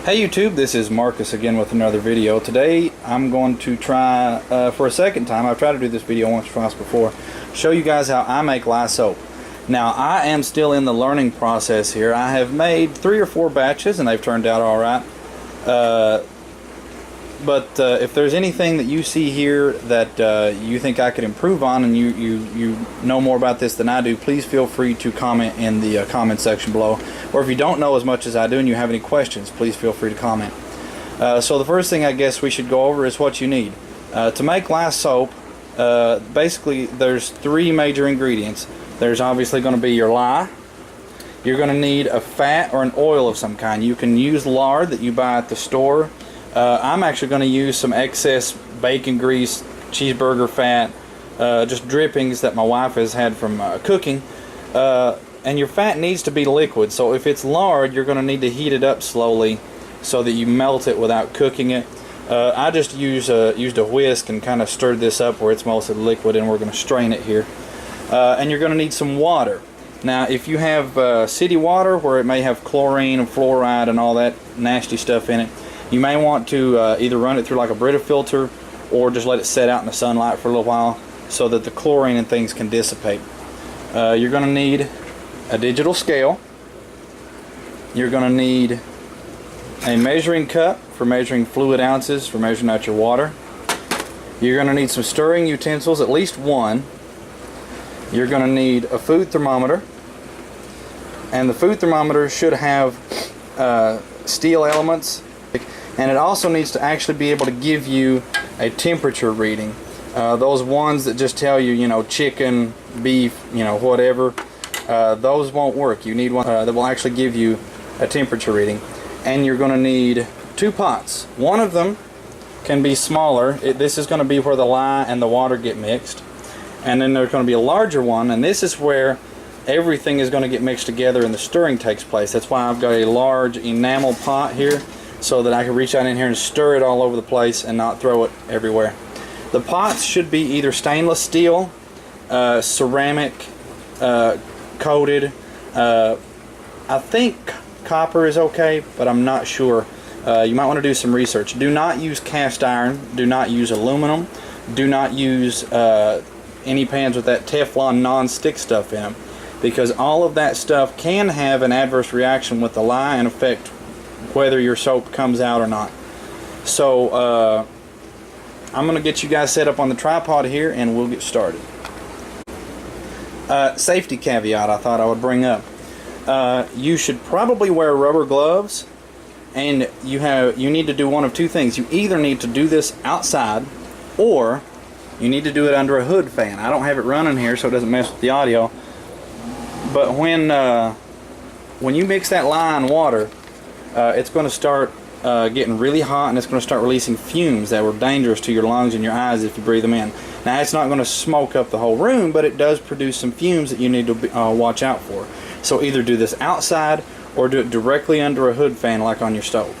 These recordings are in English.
Hey YouTube, this is Marcus again with another video. Today I'm going to try, for a second time, I've tried to do this video once or twice before, show you guys how I make lye soap. Now I am still in the learning process here. I have made 3 or 4 batches and they've turned out alright. But if there's anything that you see here that you think I could improve on and you know more about this than I do, please feel free to comment in the comment section below. Or if you don't know as much as I do and you have any questions, please feel free to comment. So the first thing I guess we should go over is what you need. To make lye soap, basically there's 3 major ingredients. There's obviously going to be your lye. You're going to need a fat or an oil of some kind. You can use lard that you buy at the store. I'm actually going to use some excess bacon grease, cheeseburger fat, just drippings that my wife has had from cooking. And your fat needs to be liquid, so if it's lard, you're going to need to heat it up slowly so that you melt it without cooking it. I just used a whisk and kind of stirred this up where it's mostly liquid, and we're going to strain it here. And you're going to need some water. Now if you have city water where it may have chlorine and fluoride and all that nasty stuff in it, you may want to either run it through like a Brita filter or just let it set out in the sunlight for a little while so that the chlorine and things can dissipate. You're going to need a digital scale. You're going to need a measuring cup for measuring fluid ounces, for measuring out your water. You're going to need some stirring utensils, at least one. You're going to need a food thermometer, and the food thermometer should have steel elements, and it also needs to actually be able to give you a temperature reading. Those ones that just tell you, you know, chicken, beef, you know, whatever, those won't work. You need one that will actually give you a temperature reading. And you're going to need 2 pots. One of them can be smaller. This is going to be where the lye and the water get mixed. And then there's going to be a larger one, and this is where everything is going to get mixed together and the stirring takes place. That's why I've got a large enamel pot here, so that I can reach out in here and stir it all over the place and not throw it everywhere. The pots should be either stainless steel, ceramic, coated. I think copper is okay, but I'm not sure. You might want to do some research. Do not use cast iron. Do not use aluminum. Do not use any pans with that Teflon non-stick stuff in them, because all of that stuff can have an adverse reaction with the lye and affect whether your soap comes out or not. So I'm going to get you guys set up on the tripod here and we'll get started. Safety caveat I thought I would bring up. You should probably wear rubber gloves, and you need to do one of 2 things. You either need to do this outside, or you need to do it under a hood fan. I don't have it running here so it doesn't mess with the audio, but when you mix that lye and water, it's going to start getting really hot, and it's going to start releasing fumes that were dangerous to your lungs and your eyes if you breathe them in. Now it's not going to smoke up the whole room, but it does produce some fumes that you need to watch out for. So either do this outside or do it directly under a hood fan like on your stove.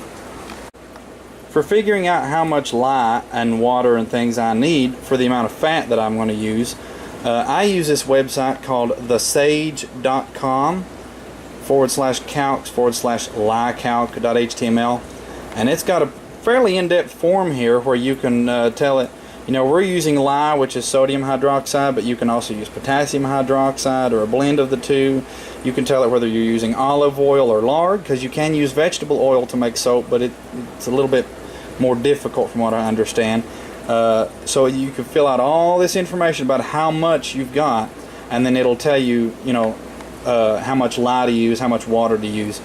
For figuring out how much lye and water and things I need for the amount of fat that I'm going to use, I use this website called thesage.com/calcs/lyecalc.html, and it's got a fairly in-depth form here where you can tell it, you know, we're using lye, which is sodium hydroxide, but you can also use potassium hydroxide or a blend of the 2. You can tell it whether you're using olive oil or lard, because you can use vegetable oil to make soap, but it's a little bit more difficult from what I understand. So you can fill out all this information about how much you've got, and then it'll tell you, you know, how much lye to use, how much water to use.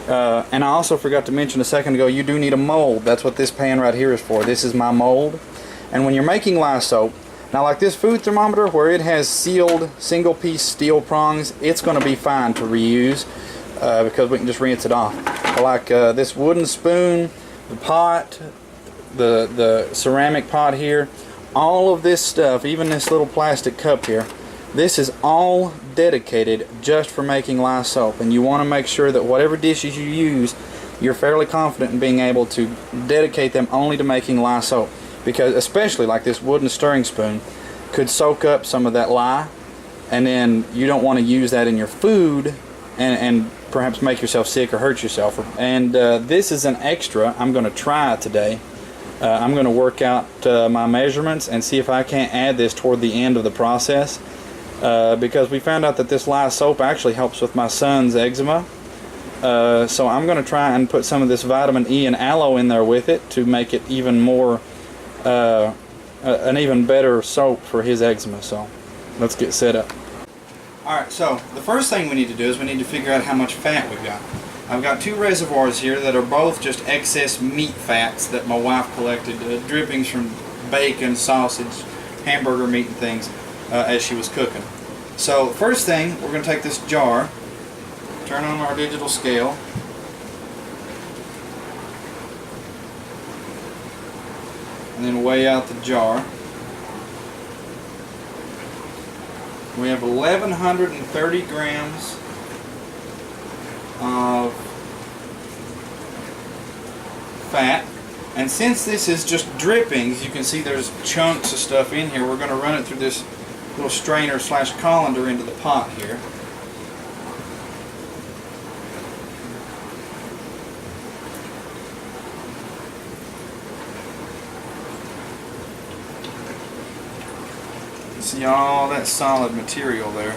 And I also forgot to mention a second ago, you do need a mold. That's what this pan right here is for. This is my mold. And when you're making lye soap, now like this food thermometer where it has sealed single piece steel prongs, it's going to be fine to reuse because we can just rinse it off. But like this wooden spoon, the pot, the ceramic pot here, all of this stuff, even this little plastic cup here, this is all dedicated just for making lye soap. And you want to make sure that whatever dishes you use, you're fairly confident in being able to dedicate them only to making lye soap. Because especially like this wooden stirring spoon could soak up some of that lye, and then you don't want to use that in your food and perhaps make yourself sick or hurt yourself. And this is an extra I'm going to try today. I'm going to work out my measurements and see if I can't add this toward the end of the process, because we found out that this lye soap actually helps with my son's eczema. So I'm going to try and put some of this vitamin E and aloe in there with it to make it even more, an even better soap for his eczema. So let's get set up. Alright, so the first thing we need to do is we need to figure out how much fat we've got. I've got two reservoirs here that are both just excess meat fats that my wife collected, drippings from bacon, sausage, hamburger meat and things as she was cooking. So first thing, we're going to take this jar, turn on our digital scale, and then weigh out the jar. We have 1,130 grams of fat, and since this is just drippings, you can see there's chunks of stuff in here. We're going to run it through this little strainer slash colander into the pot here. See all that solid material there.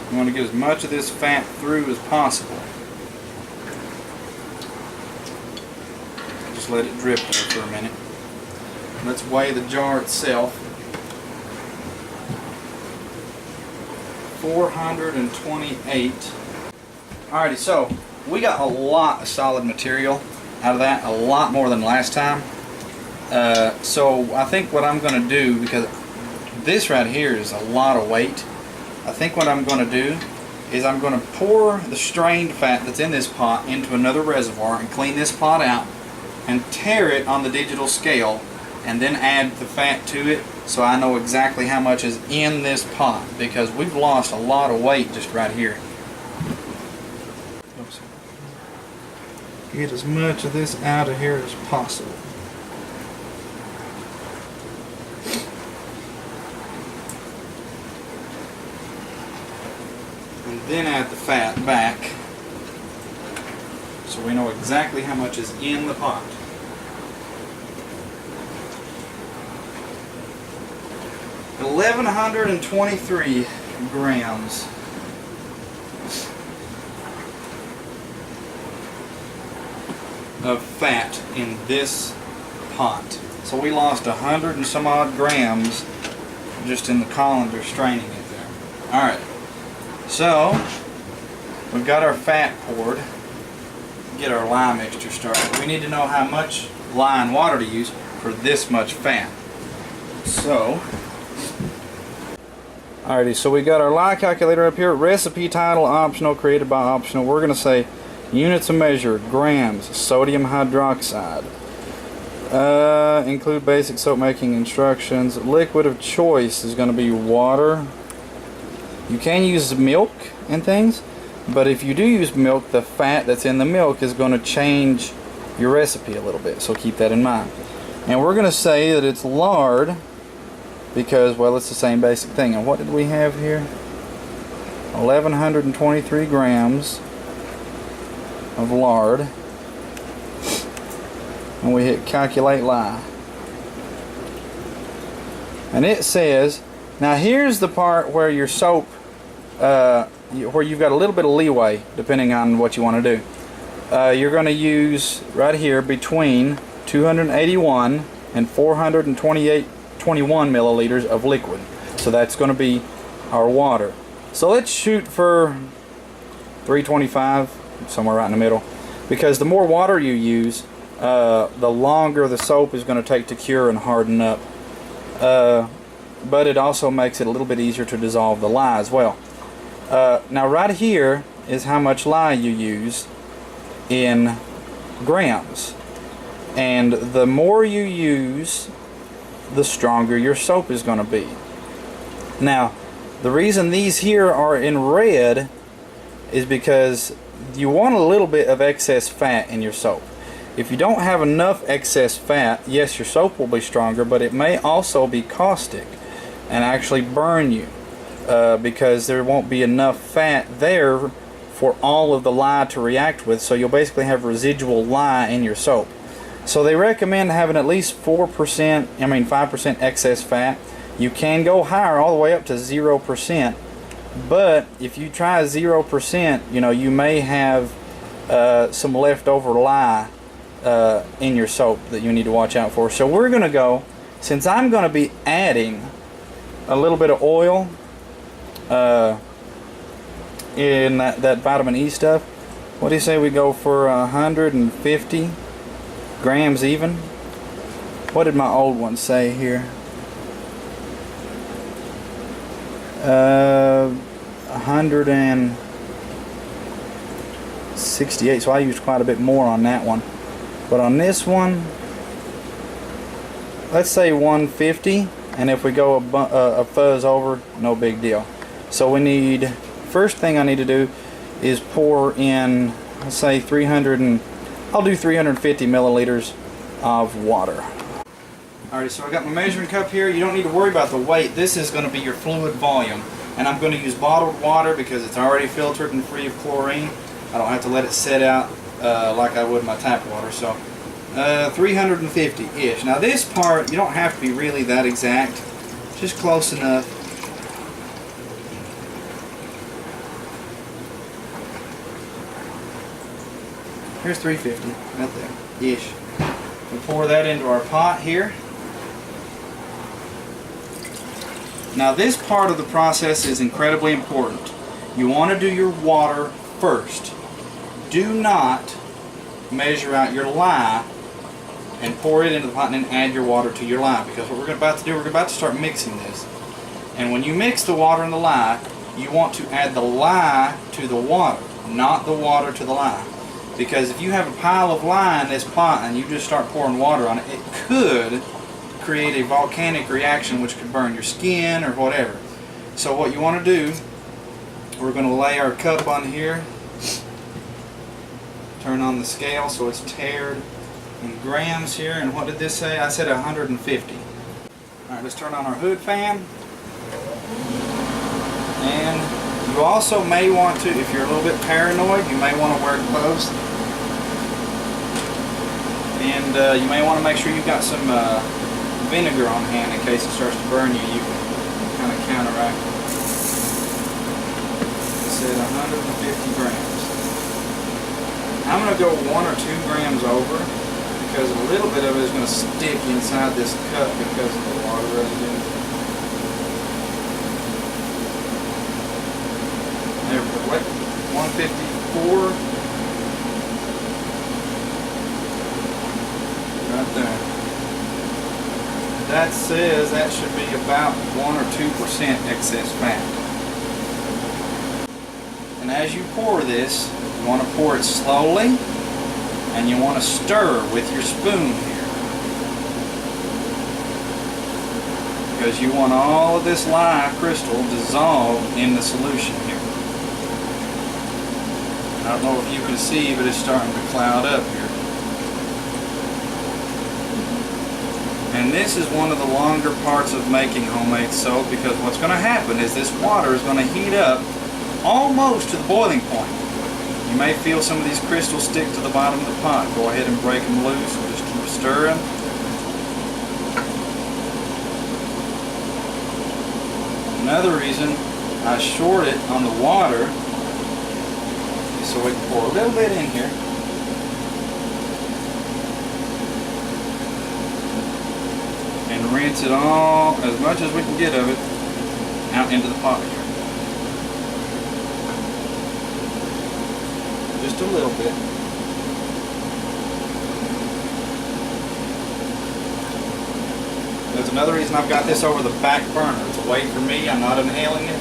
You want to get as much of this fat through as possible. Just let it drip there for a minute. Let's weigh the jar itself. 428. Alrighty, so we got a lot of solid material out of that, a lot more than last time. So I think what I'm going to do, because this right here is a lot of weight, I think what I'm going to do is I'm going to pour the strained fat that's in this pot into another reservoir and clean this pot out and tare it on the digital scale and then add the fat to it, so I know exactly how much is in this pot, because we've lost a lot of weight just right here. Get as much of this out of here as possible. And then add the fat back, so we know exactly how much is in the pot. $1,123 grams. Of fat in this pot. So we lost 100 and some odd grams just in the colander straining it there. Alright, so we've got our fat poured. Get our lye mixture started. We need to know how much lye and water to use for this much fat. So, alrighty, so we got our lye calculator up here. Recipe title optional, created by optional. We're going to say units of measure, grams, sodium hydroxide. Include basic soap making instructions. Liquid of choice is going to be water. You can use milk and things, but if you do use milk, the fat that's in the milk is going to change your recipe a little bit, so keep that in mind. And we're going to say that it's lard because, well, it's the same basic thing. And what did we have here? 1,123 grams of lard, and we hit calculate lye, and it says, now here's the part where your soap, where you've got a little bit of leeway depending on what you want to do. You're going to use right here between 281 and 421 milliliters of liquid, so that's going to be our water. So let's shoot for 325, somewhere right in the middle, because the more water you use, the longer the soap is going to take to cure and harden up, but it also makes it a little bit easier to dissolve the lye as well. Now right here is how much lye you use in grams, and the more you use, the stronger your soap is going to be. Now the reason these here are in red is because you want a little bit of excess fat in your soap. If you don't have enough excess fat, yes, your soap will be stronger, but it may also be caustic, and actually burn you, because there won't be enough fat there for all of the lye to react with, so you'll basically have residual lye in your soap. So they recommend having at least 5% excess fat. You can go higher, all the way up to 0%, but if you try 0%, you may have some leftover lye in your soap that you need to watch out for. So we're going to go, since I'm going to be adding a little bit of oil in that vitamin E stuff, what do you say we go for 150 grams even? What did my old one say here? 168, so I used quite a bit more on that one. But on this one, let's say 150, and if we go a fuzz over, no big deal. So we need, first thing I need to do is pour in, let's say I'll do 350 milliliters of water. Alright, so I got my measuring cup here. You don't need to worry about the weight. This is going to be your fluid volume. And I'm going to use bottled water because it's already filtered and free of chlorine. I don't have to let it set out like I would my tap water. So 350-ish. Now this part, you don't have to be really that exact. Just close enough. Here's 350, right there, ish. We'll pour that into our pot here. Now this part of the process is incredibly important. You want to do your water first. Do not measure out your lye and pour it into the pot and then add your water to your lye, because what we're about to do, we're about to start mixing this. And when you mix the water and the lye, you want to add the lye to the water, not the water to the lye. Because if you have a pile of lye in this pot and you just start pouring water on it, it could create a volcanic reaction which could burn your skin or whatever. So what you want to do, we're going to lay our cup on here, turn on the scale so it's tared in grams here, and what did this say? I said 150. Alright, let's turn on our hood fan. And you also may want to, if you're a little bit paranoid, you may want to wear gloves. And you may want to make sure you've got some vinegar on hand in case it starts to burn you. You can kind of counteract it. It said 150 grams. I'm going to go 1 or 2 grams over, because a little bit of it is going to stick inside this cup because of the water residue. There we go. 154. Right there. That says that should be about 1 or 2% excess fat. And as you pour this, you want to pour it slowly, and you want to stir with your spoon here, because you want all of this lye crystal dissolved in the solution here. I don't know if you can see, but it's starting to cloud up here. And this is one of the longer parts of making homemade soap, because what's going to happen is this water is going to heat up almost to the boiling point. You may feel some of these crystals stick to the bottom of the pot. Go ahead and break them loose and just keep stirring. Another reason I short it on the water is so we can pour a little bit in here. And rinse it all, as much as we can get of it, out into the pot here. Just a little bit. There's another reason I've got this over the back burner. It's away from me, I'm not inhaling it.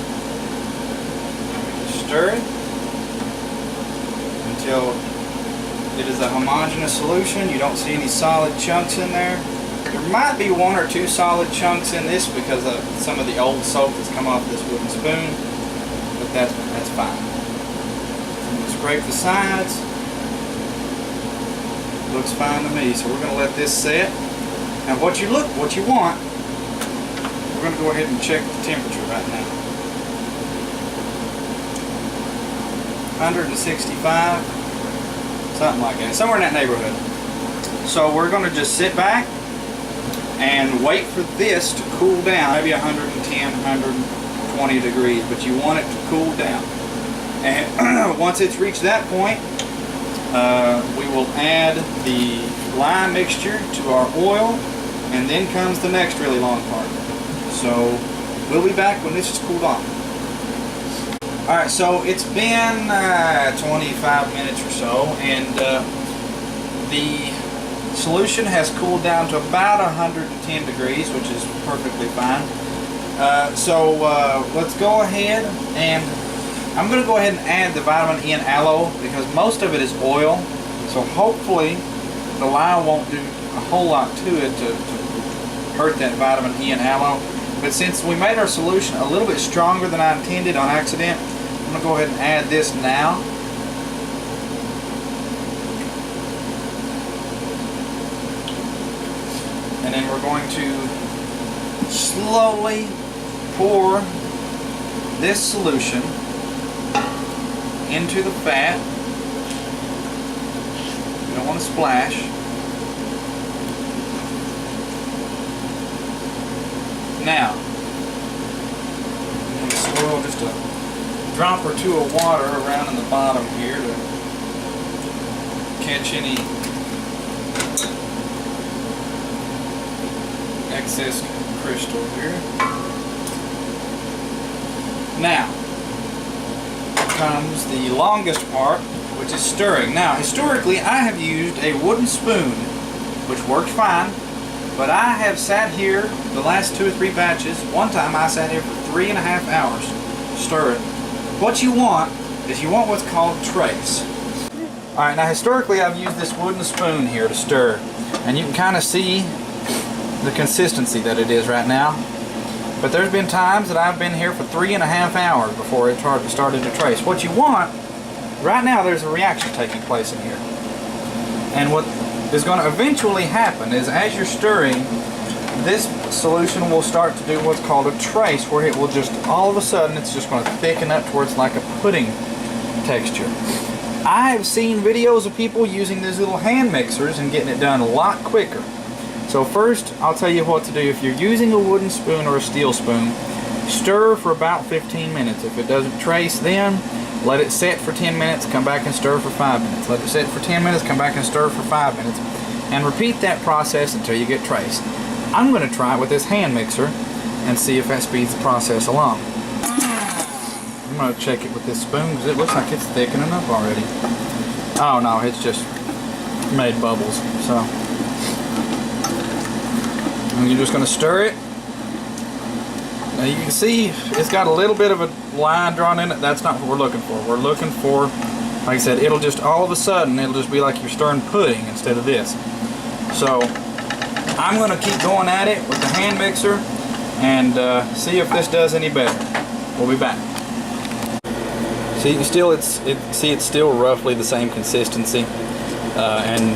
Stir it until it is a homogeneous solution. You don't see any solid chunks in there. There might be 1 or 2 solid chunks in this because of some of the old soap that's come off this wooden spoon, but that's fine. I'm going to scrape the sides. Looks fine to me, so we're going to let this set. Now what you want, we're we're going to go ahead and check the temperature right now. 165, something like that, somewhere in that neighborhood. So we're going to just sit back and wait for this to cool down, maybe 110, 120 degrees, but you want it to cool down. And once it's reached that point, we will add the lime mixture to our oil, and then comes the next really long part. So we'll be back when this is cooled off. Alright, so it's been 25 minutes or so, and the solution has cooled down to about 110 degrees, which is perfectly fine. So let's go ahead, and I'm going to go ahead and add the vitamin E and aloe because most of it is oil. So hopefully the lye won't do a whole lot to it to hurt that vitamin E and aloe. But since we made our solution a little bit stronger than I intended on accident, I'm going to go ahead and add this now. And then we're going to slowly pour this solution into the fat. You don't want to splash. Now, I'm going to swirl just a drop or two of water around in the bottom here to catch any excess crystal here. Now comes the longest part, which is stirring. Now, historically, I have used a wooden spoon, which worked fine, but I have sat here the last 2 or 3 batches. One time I sat here for 3.5 hours stirring. What you want is you want what's called trace. Alright, now historically I've used this wooden spoon here to stir, and you can kind of see the consistency that it is right now. But there's been times that I've been here for 3.5 hours before it started to trace. What you want, right now there's a reaction taking place in here. And what is going to eventually happen is as you're stirring, this solution will start to do what's called a trace, where it will just, all of a sudden, it's just going to thicken up towards like a pudding texture. I have seen videos of people using these little hand mixers and getting it done a lot quicker. So first, I'll tell you what to do. If you're using a wooden spoon or a steel spoon, stir for about 15 minutes. If it doesn't trace then, let it set for 10 minutes, come back and stir for 5 minutes. Let it set for 10 minutes, come back and stir for 5 minutes. And repeat that process until you get trace. I'm going to try it with this hand mixer and see if that speeds the process along. I'm going to check it with this spoon because it looks like it's thickening up already. Oh no, it's just made bubbles. So and you're just going to stir it. Now you can see it's got a little bit of a line drawn in it. That's not what we're looking for. We're looking for, like I said, it'll just all of a sudden, it'll just be like you're stirring pudding instead of this. So I'm going to keep going at it with the hand mixer and see if this does any better. We'll be back. So you can still, it's still roughly the same consistency, and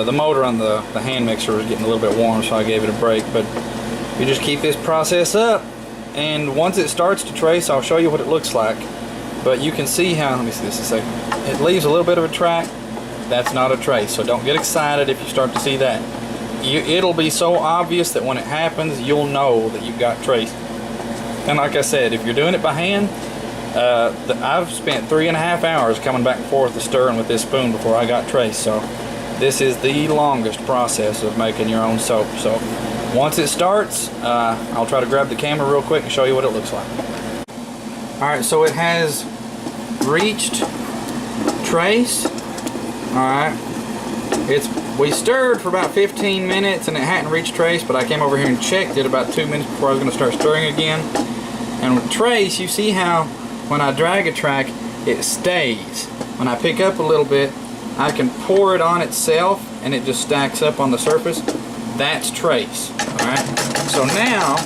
the motor on the hand mixer was getting a little bit warm, so I gave it a break. But you just keep this process up, and once it starts to trace, I'll show you what it looks like. But you can see how, let me see this a second, it leaves a little bit of a track. That's not a trace, so don't get excited if you start to see that. It'll be so obvious that when it happens, you'll know that you've got trace. And like I said, if you're doing it by hand, I've spent 3.5 hours coming back and forth to stirring with this spoon before I got trace. So this is the longest process of making your own soap. So once it starts, I'll try to grab the camera real quick and show you what it looks like. Alright, so it has reached trace. Alright, we stirred for about 15 minutes and it hadn't reached trace, but I came over here and checked it about 2 minutes before I was going to start stirring again. And with trace, you see how when I drag a track, it stays. When I pick up a little bit, I can pour it on itself and it just stacks up on the surface. That's trace. Alright, so now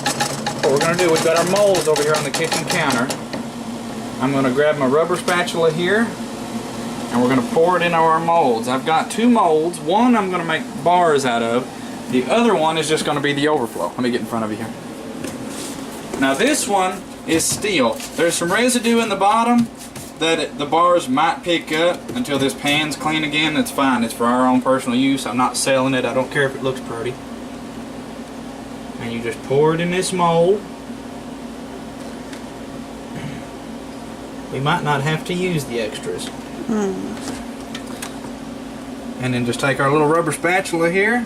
what we're going to do, we've got our molds over here on the kitchen counter. I'm going to grab my rubber spatula here and we're going to pour it into our molds. I've got 2 molds. One I'm going to make bars out of. The other one is just going to be the overflow. Let me get in front of you here. Now this one is steel. There's some residue in the bottom that the bars might pick up until this pan's clean again. That's fine. It's for our own personal use. I'm not selling it. I don't care if it looks pretty. And you just pour it in this mold. We might not have to use the extras. And then just take our little rubber spatula here.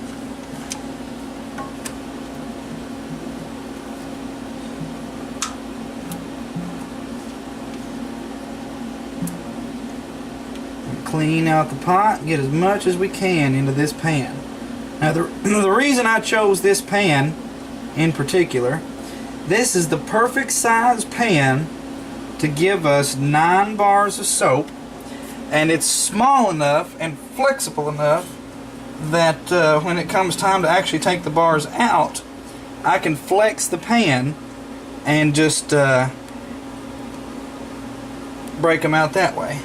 And clean out the pot, get as much as we can into this pan. Now the reason I chose this pan in particular, this is the perfect size pan to give us 9 bars of soap, and it's small enough and flexible enough that when it comes time to actually take the bars out, I can flex the pan and just break them out that way.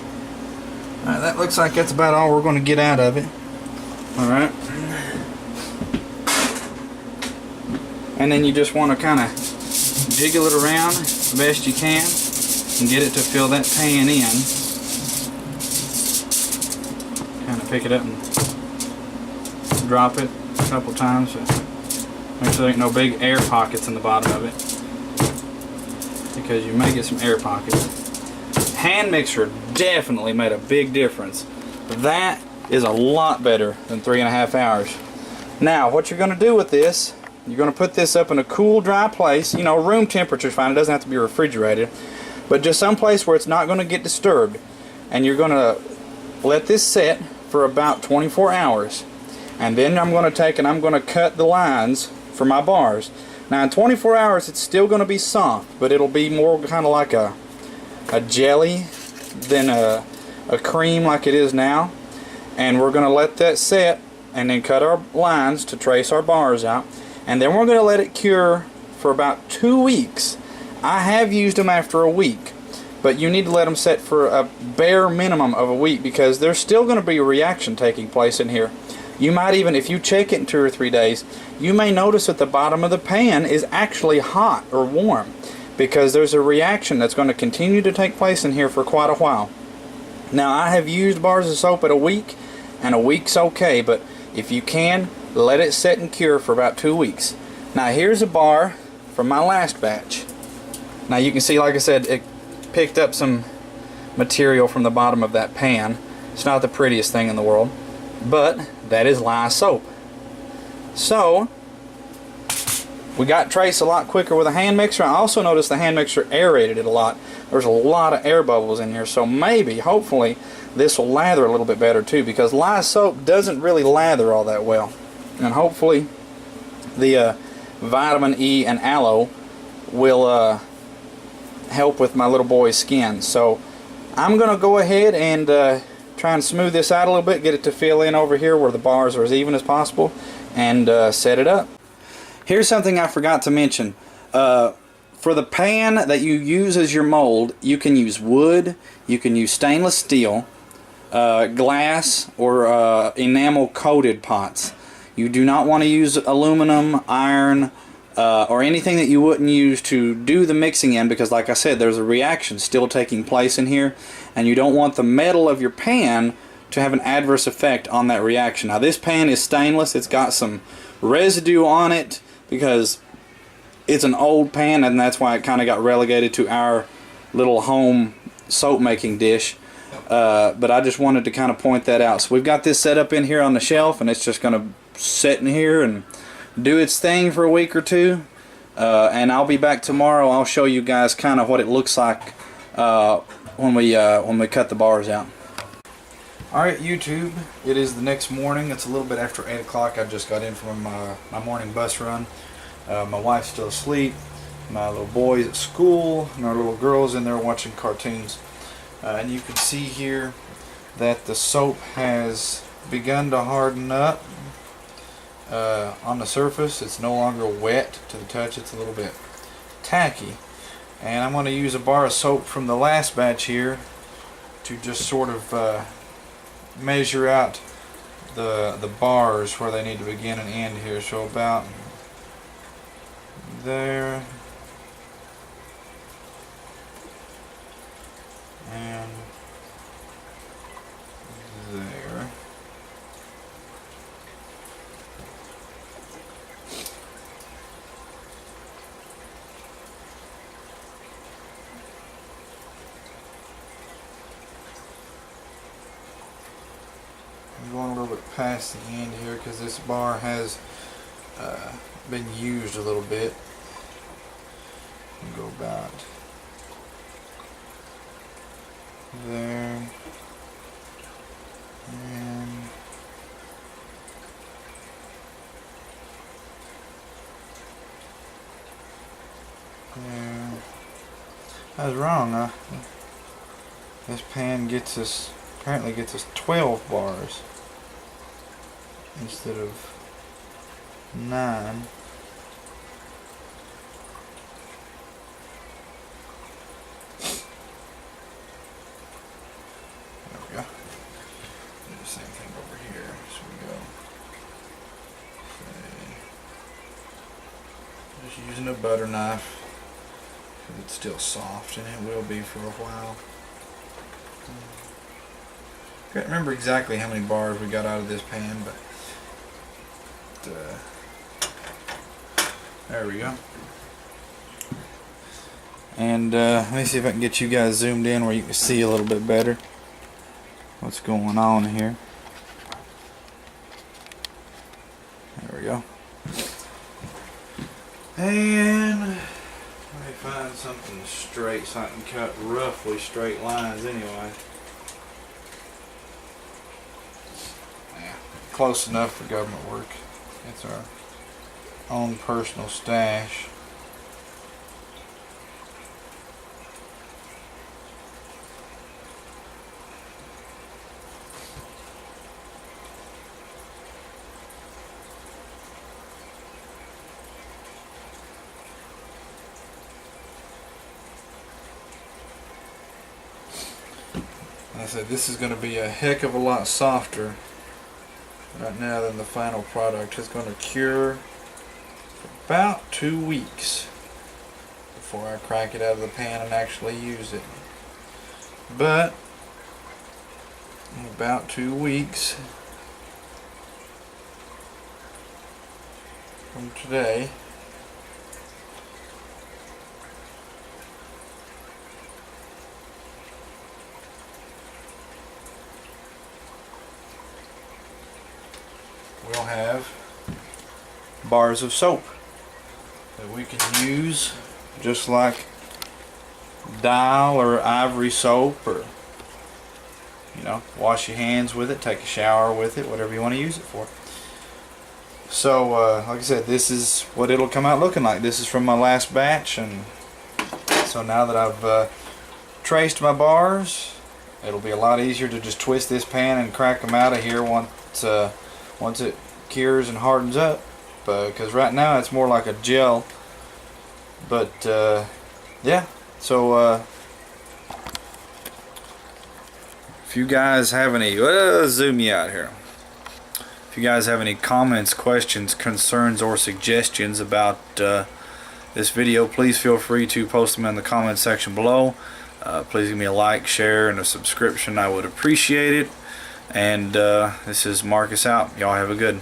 Alright, that looks like that's about all we're going to get out of it. Alright. And then you just want to kind of jiggle it around the best you can and get it to fill that pan in. Kind of pick it up and drop it a couple times. So make sure there ain't no big air pockets in the bottom of it, because you may get some air pockets. Hand mixer definitely made a big difference. That is a lot better than 3.5 hours. Now what you're going to do with this, you're going to put this up in a cool, dry place. You know, room temperature is fine. It doesn't have to be refrigerated. But just some place where it's not going to get disturbed. And you're going to let this set for about 24 hours. And then I'm going to take and I'm going to cut the lines for my bars. Now in 24 hours it's still going to be soft, but it'll be more kind of like a jelly than a cream like it is now. And we're going to let that set and then cut our lines to trace our bars out. And then we're going to let it cure for about 2 weeks. I have used them after a week, but you need to let them set for a bare minimum of a week, because there's still going to be a reaction taking place in here. You might even, if you check it in 2 or 3 days, you may notice that the bottom of the pan is actually hot or warm, because there's a reaction that's going to continue to take place in here for quite a while. Now I have used bars of soap at a week, and a week's okay, but if you can, let it set and cure for about 2 weeks. Now here's a bar from my last batch. Now you can see, like I said, it picked up some material from the bottom of that pan. It's not the prettiest thing in the world, but that is lye soap. So we got trace a lot quicker with a hand mixer. I also noticed the hand mixer aerated it a lot. There's a lot of air bubbles in here, so maybe, hopefully, this will lather a little bit better too, because lye soap doesn't really lather all that well. And hopefully the vitamin E and aloe will help with my little boy's skin. So I'm going to go ahead and try and smooth this out a little bit, get it to fill in over here where the bars are as even as possible, and set it up. Here's something I forgot to mention. For the pan that you use as your mold, you can use wood, you can use stainless steel, glass, or enamel coated pots. You do not want to use aluminum, iron, or anything that you wouldn't use to do the mixing in, because like I said, there's a reaction still taking place in here, and you don't want the metal of your pan to have an adverse effect on that reaction. Now this pan is stainless. It's got some residue on it because it's an old pan, and that's why it kind of got relegated to our little home soap making dish. But I just wanted to kind of point that out. So we've got this set up in here on the shelf, and it's just going to sit in here and do its thing for a week or two, and I'll be back tomorrow. I'll show you guys kind of what it looks like when we cut the bars out. Alright YouTube, it is the next morning. It's a little bit after 8 o'clock. I just got in from my morning bus run. My wife's still asleep, my little boy's at school, and our little girl's in there watching cartoons. And you can see here that the soap has begun to harden up. On the surface, it's no longer wet to the touch. It's a little bit tacky, and I'm going to use a bar of soap from the last batch here to just sort of measure out the bars where they need to begin and end here. So about there, and there. I'm going a little bit past the end here because this bar has been used a little bit. Go about there and there. I was wrong. This pan apparently gets us 12 bars instead of 9. Same thing over here. So we go. Just using a butter knife because it's still soft, and it will be for a while. Can't remember exactly how many bars we got out of this pan, but there we go. And let me see if I can get you guys zoomed in where you can see a little bit better what's going on here. There we go. And let me find something straight so I can cut roughly straight lines anyway. Yeah, close enough for government work. It's our own personal stash. I said this is going to be a heck of a lot softer right now than the final product. It's going to cure for about 2 weeks before I crack it out of the pan and actually use it. But in about 2 weeks from today, we'll have bars of soap that we can use just like Dial or Ivory soap, or wash your hands with it, take a shower with it, whatever you want to use it for. So like I said, this is what it'll come out looking like. This is from my last batch, and so now that I've traced my bars, it'll be a lot easier to just twist this pan and crack them out of here once it cures and hardens up, because right now it's more like a gel. But yeah, so if you guys have any, zoom you out here. If you guys have any comments, questions, concerns, or suggestions about this video, please feel free to post them in the comment section below. Please give me a like, share, and a subscription. I would appreciate it. And this is Marcus out. Y'all have a good